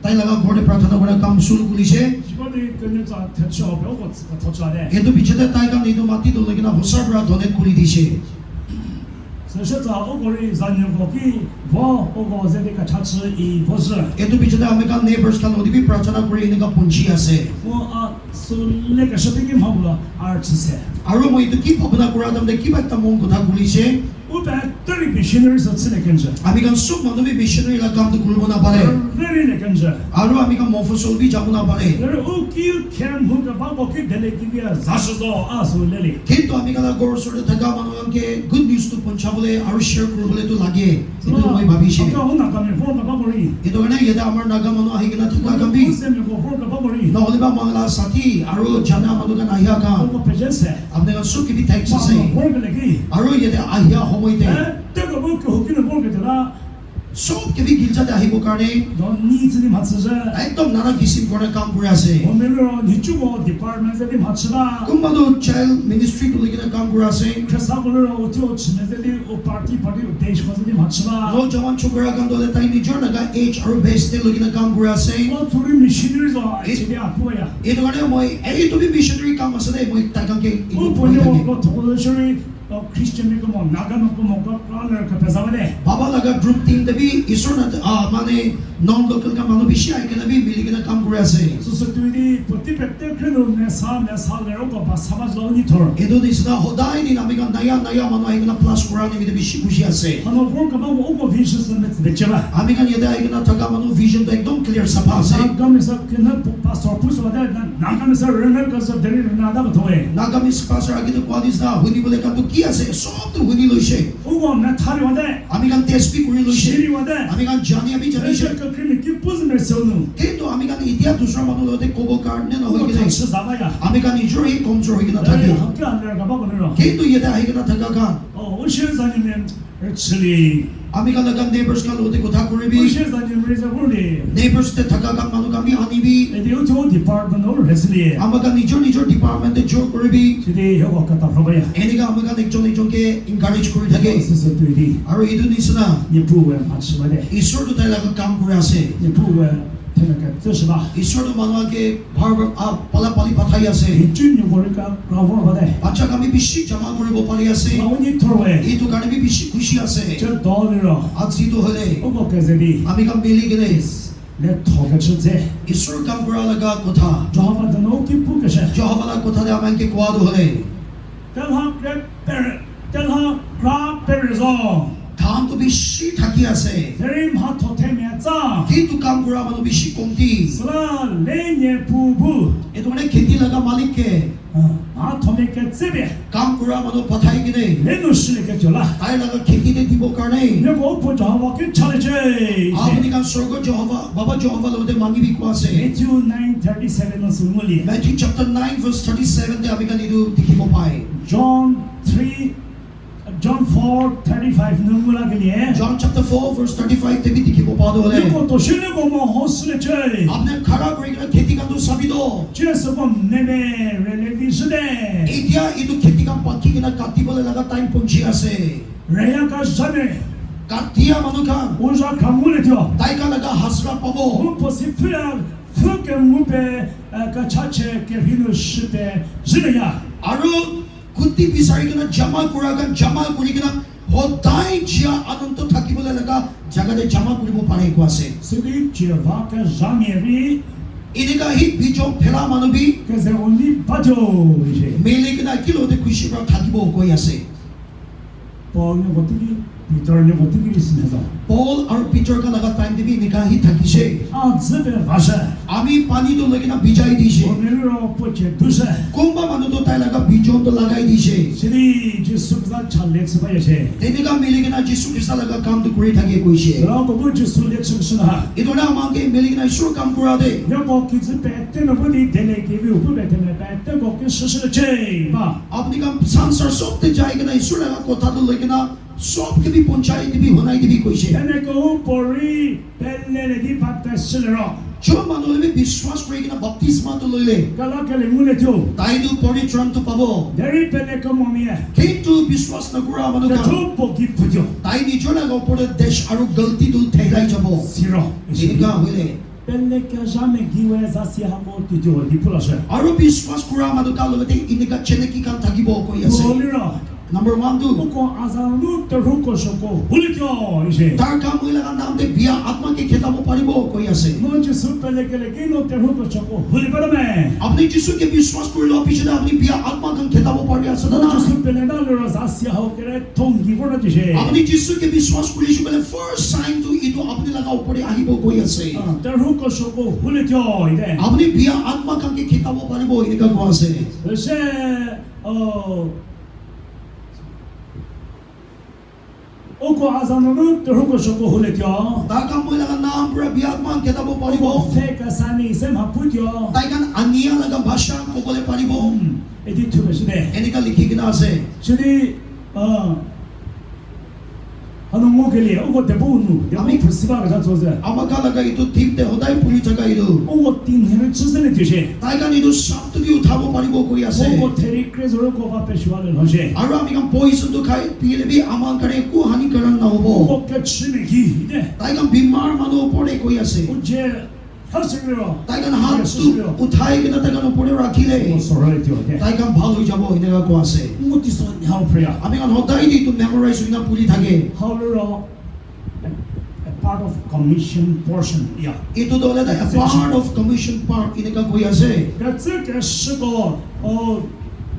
তাই লাগা ঘরে প্রার্থনা করা কাম শুরু করিছে 이번에 그는 저 대처 배우고 더 좋아해. কিন্তু পিছতে তাই কাম নিদো মাটি তো লাগিনা হসার প্রা ধনে করি দিছে 그래서 저 오고리 잔여고기 뭐 오고 제대가 같이 이 보스. কিন্তু পিছতে আমি কাম নেবার্স কাম ওদিবি প্রার্থনা করি এনেকা পঞ্চি আছে 뭐아 술래가 쇼핑이 하고라 아르트세. আৰু মই তো কি ভাবনা কৰা দম কিবা একটা মন কথা কলিছে 우베 তরি মিশনারি সৎসনে কেনজ আমি কাম সব মানবী মিশনারি লা কাম তো করব না পারে ভেরি কেনজ আৰু আমি কাম মফসল বি যাব না পারে ও কি কেন হুকা বাবকি দেলে কিবিয়া জাসজো আসুলেলি কিন্তু আমি কালা গৰ ওচৰতে থাকা মানুহকে গুড নিউজ তো পঞ্চাবলে আৰু শেয়াৰ কৰিবলৈ তো লাগে এটো মই ভাবিছে আকা ওনা কামে ফোন বাবৰি এটো কাৰণে ইয়াতে আমাৰ নাগা মানুহ আহি কিনা থাকা কামবি সেমে গো ফোন বাবৰি নহলে বা মংলা সাথী আৰু জানা মানুহ গান আহিয়া কাম ও পেজেছে আপুনি সব কিবি টেক্স আছে বৰগলেকি আৰু ইয়াতে আহিয়া সময়তে তেগো বক হুকিনো বৰগেলা সব কিবি গিলজাতে আহিব কাৰণে 너 니즈니 맞서자 একদম নানা কিসিম কৰে কাম কৰি আছে 오늘은 니주고 디파트먼트에 맞추다 কোনবা도 চাইল্ড মিনিষ্ট্রি তো লাগিনা কাম কৰি আছে 그래서를 어떻게 치면들이 পার্টি দেশ পদ্ধতি 맞추다 নজওয়ান ছোকরা কাম দলে তাই নিজৰ নাগা এজ আৰু বেস্টে লাগিনা কাম কৰি আছে 어 둘이 미시너리죠 이제 아프야 এইটো কাৰণে মই এই তুমি মিশনাৰী কাম আছে দে মই তাই কামকে 어 본요 뭐 도고들이 크리스천이고 뭐 나가놓고 뭐 그걸 그 배상하네 বাবা লাগা গ্ৰুপ টিম দেবি ঈশ্বৰ মানে নন লোকাল কাম মানুহ বেছি আই কেনে বি মিলি কিনা কাম কৰি আছে 소소들이 প্ৰতিপেক্তে 그래도 내 살내로 봐 사마즈로니 털 এইটো নিচিনা সদায় দিন আমি কাম নায়া মানুহ আহি কিনা প্লাছ কৰা নিমিতে বেছি খুশি আছে 하나 볼까 봐 오고 비즈니스 맺잖아 আমি কাম ইয়াতে আহি কিনা থকা মানুহ ভিজনটো একদম ক্লিয়াৰ চাফা আছে 나가면서 그는 파스터 부스마다 나가면서 런을 가서 데리러 나다가 더해 নাগামিস পাছৰ আগিটো কোৱা নিচিনা শুনিবলৈ কামটো কি আছে সবটো শুনি লৈছে 오고 나 탈이 와대 আমি কাম টেস্টি কৰি লৈছে 시리 와대 আমি কাম জানি জানিছে 그 그림이 기쁘즈면 세우는 কিন্তু আমি কাম এতিয়া দুসৰা মানুহ লগতে ক'ব কাৰণে নহয় 오고 কিনে 같이 잡아야 আমি কাম নিজৰ এই কমজোৰ হৈ কিনা থাকে 함께 안 내려가 보거든요 কিন্তু ইয়াতে আহি কিনা থকা কাম 오시사님은 actually আমি কাম কাম নেবাৰ্স কাম লগতে কথা কৰিবি 오시사님 is a word নেবাৰ্স তে থকা কাম মানুহ কামি আনিবি এটি হচ্ছে ডিপার্টমেন্ট ওর রেসলি আমাক নিজৰ ডিপাৰ্টমেণ্টে জোৰ কৰিবি সেটি হেও কথা ভাবায়া এনেকা আমাক একজনকে এনকাৰেজ কৰি থাকে সসতুইদি আৰু এইটো নিচিনা 예쁘게 맞추마데 ঈশ্বৰটো তাই লগত কাম কৰি আছে 예쁘게 테나가 뜻이다 ঈশ্বৰটো মানুহকে পালা পালি পঠাই আছে 이준이 보니까 라고 받아 বাচ্চাক আমি বেছি জমা কৰিব পাৰি আছে 나오니 토로에 এইটো কাৰণে আমি বেছি খুশি আছে 저 돈으로 আজিটো হ'লে 오고까지니 আমি কাম মিলি কিনে 내 토가츠제 ঈশ্বৰ কাম কৰা লগা কথা 저하반도 너무 기쁘게셔 জহবালা কথাৰে আমাকে কোৱাটো হ'লে 텔하 크라페르조 কামটো বেছি থাকি আছে 드림 하토테미아 짱 কিন্তু কাম কৰা মানুহ বেছি কমতি 슬라 레nye 부부 এইটো মানে খেতি লগা মালিককে 아토메케 제베 কাম কৰা মানুহ পঠাই কিনে 레노스르게 졸라 তাই লগা খেতিতে দিব কাৰণে 내가 오빠 저하고কে 차례제 আপুনি কাম স্বৰ্গ জহবা বাবা জহবা লগতে মাগিবি কোৱা আছে 매튜 9:37은 스물리 Matthew chapter 9 verse 37 তে আমি কাম এইটো দেখিব পাই John 4:35 눈물하길래 John chapter 4 verse 35 তে দেখিব পাওয়া হ'লে 이것도 실내고 뭐 호스레체 আপনি খাড়া কৰি কিনে খেতি কামটো চাবি দো 제스범 네네 렐레비스데 এতিয়া এইটো খেতি কাম পাকি কিনে কাটিবলৈ লগা টাইম পঞ্চি আছে 레야가 자네 কাটিয়া মানুহ কাম 오자 강물에죠 তাইকা লগা হাজৰা পাব 무포시프야 ফকে মুপে কাছাছে কে হিনুসতে জিনিয়া আৰু কুটি বিচাৰি কিনে জমা কৰি কিনে সদায় জিয়া আনন্দ থাকিবলৈ লগা জাগাতে জমা কৰিব পাৰে কোৱা আছে 스리 지와카 자미리 এনেকা হি বিজক ফেলা মানবী 그래서 언니 빠져 이제 মেলি কিনে কিলোতে খুশি পৰা থাকিব কৈ আছে পৌনে গতিকে ভিতৰনে গতিকে 있으면서 পল আৰু পিটাৰ কা লগা টাইম দিবি এনেকা হি থাকিছে 아 집에 가서 আমি পানীটো লৈ কিনে ভিজাই দিছে 오늘로 포체 두세 কোনবা মানুহটো তাই লগা বিজনটো লগাই দিছে 스리 지수가 잘렉스 봐야지 তেনেকা মিলি কিনে যীশু খ্ৰীষ্টৰ লগা কামটো কৰি থাকে কৈছে 그러고 뭐 지수 렉스나 এইটো না আমাকে মিলি কিনে ঈশ্বৰ কাম কৰা দে 여보 기즈 배때는 분이 되네기비 우부배 되네 배때 거기 스스로체 봐 আপনি কাম সংসার সবতে যাই কিনে ঈশ্বৰ লগা কথাটো লৈ কিনে সব কিবি পঞ্চায়ত দিবি শুনাই দিবি কৈছে এনেকো পৰি পেলেৰেদি পাতাছলৰো যোন মানুহে বিশ্বাস কৰি কিনে বাপ্তিস্মাটো লৈলে কালাকেলে মুলেটো তাইটো পৰিত্ৰাণটো পাব দেৰি পেলেকো মমিয়া কিন্তু বিশ্বাস নকৰা মানুহ চুপ গিফুজো তাই নিজৰ লগা ওপৰত দেশ আৰু গলতিটো ঠেলাই যাব সিৰো এনেকা হ'লে 벨레케 자메 기웨 자시하고 뒤죠 디플라셔 Aro biswas kura maduka logate inika cheneki kan tagibo ko yase. 볼리라 Number 1 tu. 오고 아자누 테루코 쇼코 훌리켜 이제 Tarka muila namde biya atma ke khetabo paribo ko yase. 뭔지 숲벨레케레 기노 테루코 쇼코 훌리바라메 Apni jisu ke biswas kurilo pichhe apni biya atma kan khetabo pari ase 뭔지 na. 숲벨레달로 자시하고 그래 통기 보라지세 Apni jisu ke biswas kurishi bole first sign tu itu apni laga upore ahibo ko yase. 테루코 쇼코 훌리켜 이래 Apni biya atma kan ke khetabo paribo inika ko ase. 그래서 오고 아자누 테루코 쇼코 훌리켜 Tarka muila kan naam pura biya atma khetabo 오고 paribo. 페카 사니 셈하푸디오 Tai kan ania laga bhasha ko bole paribo. 에디트 베시네 Enika likhi kina ase. 저리 하는 모델이 오고 대부분 여기 프스바가 자조제 Amaka laga itu thik te hodai puri jaga itu. 오고 띵해를 치서는 되시 Tai kan itu sabtu ki uthabo paribo ko yase. 오고 테리 크레즈로 고바 페시와를 하시 Aru ami kan poison tu khai pile bi amal kare ku hani karan na hobo. 오고 께치는 기네 Tai kan bimar manu upore ko yase. 오제 하스리로 Tai kan hat tu uthai kina tai kan upore rakhile. 소라이티오 네 Tai kan bhal hoi jabo inega ko ase. 무티선 하우프야 Ami kan hodai di tu memorize hoina puri thake. 하울로 a part of commission portion 야 Itu dole da a part of commission part inega ko yase. 그래서 시고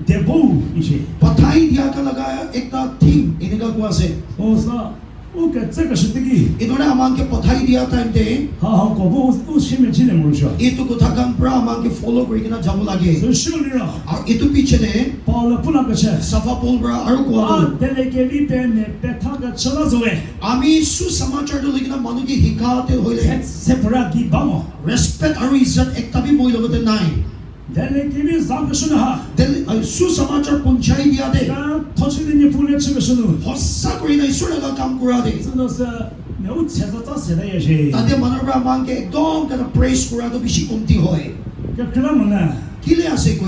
대부 이제 Pathai dia ka laga ekta theme inega ko ase. 오사 오게这个是这个 Idore amang ke pathai dia time te 하하 고보 우심에 지내 모르셔 itu kotha kan pra amang ke follow kori kina jabo lage. 소실이라 Aru itu piche de 파울라 පු나가체 safa pol bra aru ko 아 델레게리 베네 베타가 쳐라zo에 ami su samachar to legina manu ki hikate hoile 세프라기 바모 respect aru izzat ekta bi moi logote nai. 델레게리 자그슈나 Del su samachar punchai dia de 가 터지는 불에 치면서는 hossa kori na isura ga kam kura de. 진짜서 매우 제자 자세다 예시 Tade manu bra amang ke ekdom kana praise kura to bishi kumti hoy. 그러면은 Kile ase ko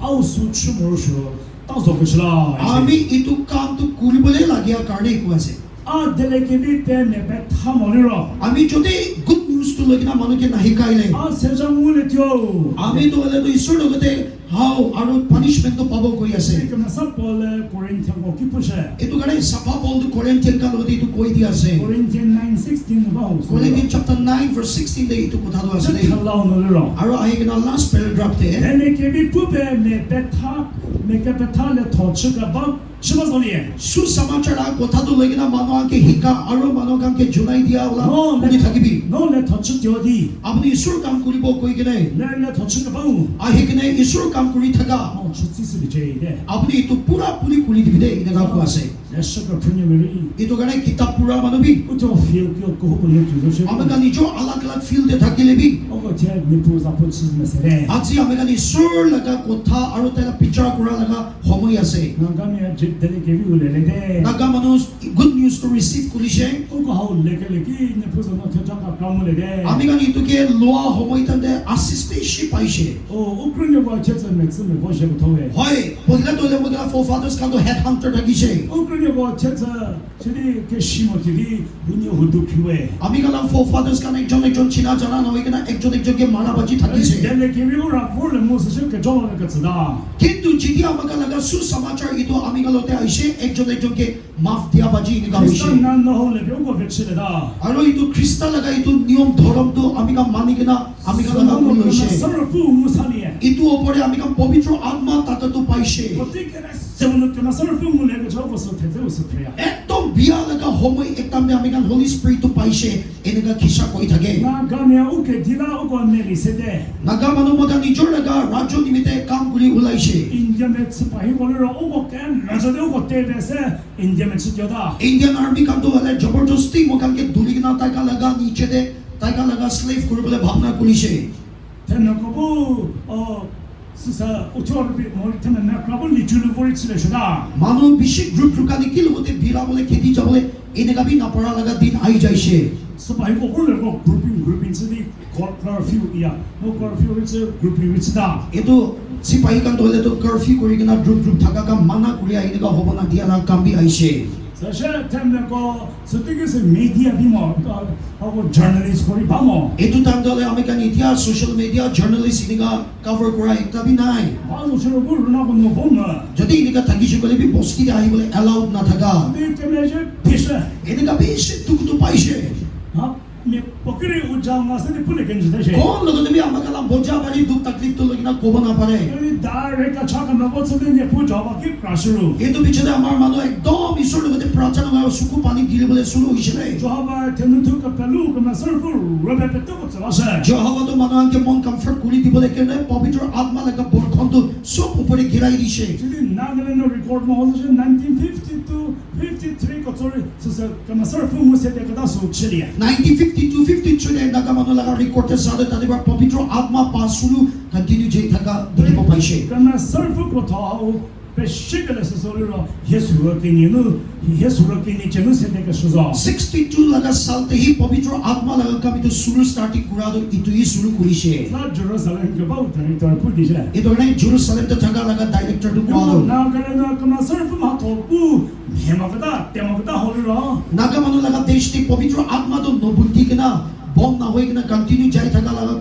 아우수 춤으로쇼 따서 그시라 ami itu kam tu kuri bole lagia karne ko ase. 아 델레게리 베네 베타 모리로 Ami jodi good news to legina manu ke nahi kaile. 아 세상 문에 튀어 Ami to ele to isur logote how aru punishment to pabo koi ase. 그러면 사폴레 코린티안고 기쁘셔 Itu kare safa pol tu Corinthian ka logote itu koi dia ase. Corinthians 9:16 about Corinthians chapter 9 verse 16 de itu kotha do ase de. kal라오노로 Aru ahi kena last paragraph te. 델레게리 부베 네 베타 메케 베타레 토츠가 바 치마소리에 Su samachar a kotha to legina manu ke hika aru manu kan ke junai dia ola kuni thakibi. 너네 토츠 어디 Apni isur kam kuribo koi kene. 내내 토츠가 바우 Ahi kene isur kam kuri thaga. 주치스리 제이데 Apni itu pura puri kuri dibide ina ka ko ase. 내셔가 프리미어리 Itu kare kitab pura manu bi. 우토 필기어 고호불 주셔 Amega nijo alag alag field de thakile bi. 오고 제 니푸자 포츠 메세레 Aji amega ni sur laga kotha aru tela picture kura laga homoi ase. 나가면 델레게리 울레레데 Naga manu good news to receive kulishe. 오고 하우 레겔레기 니푸자 너 겨자가 까물레데 Amega ni itu ke loa homoi tande assist shi paise. 우크라이나가 제자 맥스를 보셔고 도에 Hoy, pogla to le modela forefathers kan to headhunter thakise. 우크라이나가 제자 저리 그 시모들이 운이 호두 피we Amega la forefathers kan ekjon china jana noi kena ekjon ke mara baji thakise. 델레게리 오라 볼레 모스셔 그 조마가 그츠다 Kintu jidi amega laga su samachar itu amega lote aise ekjon ke maaf dia baji ni ka 크리스탄 hoise. 난 너홀레 배우고 배치레다 Aru itu Krista laga itu niyom dhorom to amega mani kena amega laga kuri hoise. 서로 무사니에 Itu opore amega pavitro atma tata to paise. 어떻게 세우는 그나 서로 부문에 저거서 대대우스 프레야 Ekdom biya laga homoi ekdam me amega Holy Spirit to paise enega kisa koi thake. 나가면 오케 디라 오고 내리 세대 Naga manu maga nijor laga rajo nimite kam kuri ulaise. 인디언의 스파이 걸로 오고 깬 나저대 오고 때에서 인디언의 치료다 Indian army kan to hale jabardosti mokan ke duri kena taika laga niche de taika laga slave kuri bole bhavna kurise. 대놓고 스사 오토르비 모르테면 나 그걸 리주를 버리치래셔다 Manu bishi group rukani kil hote bira bole kheti jabole enega bi napara laga din ai jaise. 스파이 걸로 그룹ing 쓰디 커피우야 뭐 커피우츠 그룹이 위치다 Itu sipahi kan to hale to curfew kuri kena group thaka ka mana kuri enega hobona dia la kam bi aise. 사실 템nego 스티기스 미디어 비모 하고 저널리스트 거리 바모 Ito time dole American itia social media journalist ini ka cover kura ekta bi nai. 바로 저를 부르나고 너 보면 Jadi ini ka thagisu kole bi boski de ahi bole allowed na thaga. 이 때문에 피셔 Ini ka bishi tuk tu paise. 네 포크리 우장마스니 पुणे 견지다시 Kon logo de bi amakala boja bari duk taklif to logi na koba na pare. 이 다이렉트 차가면 어쩌든 이제 부자와 기 크라스로 Ito bichade amar mano ekdom isur logo de prachana ga suku pani gile bole suru hisile. 조하바 되는 투가 펠루 그만 설프 로베페 뜨고 들어서 Jehovah to mano anke mon comfort kuri di bole kene pavitra atma laga borkhon to sob upore girai dishe. 지금 나그네는 리코드 모드는 1952 53 거처리 서서 그만 설프 무세대 그다 수치리야 1952 53 naga mano laga record te sade tade ba pavitra atma pasulu continue je thaka dole mo paise. 그러나 설프부터 베시글에서 소리로 예수가 끼니는 예수가 끼니 제는 세대가 수저 62 laga salte hi pavitra atma laga kami to suru starting kurado itu hi suru kurishe. 나 제루살렘 그바우 다니터 부디제 Ito na Jerusalem to thaga laga director to 그리고 kuado. 나그네는 그만 설프 마토부 해마그다 때마그다 호리로 Naga mano laga desh te pavitra atma to nobunti kena bom na hoy kena continue jai thaga laga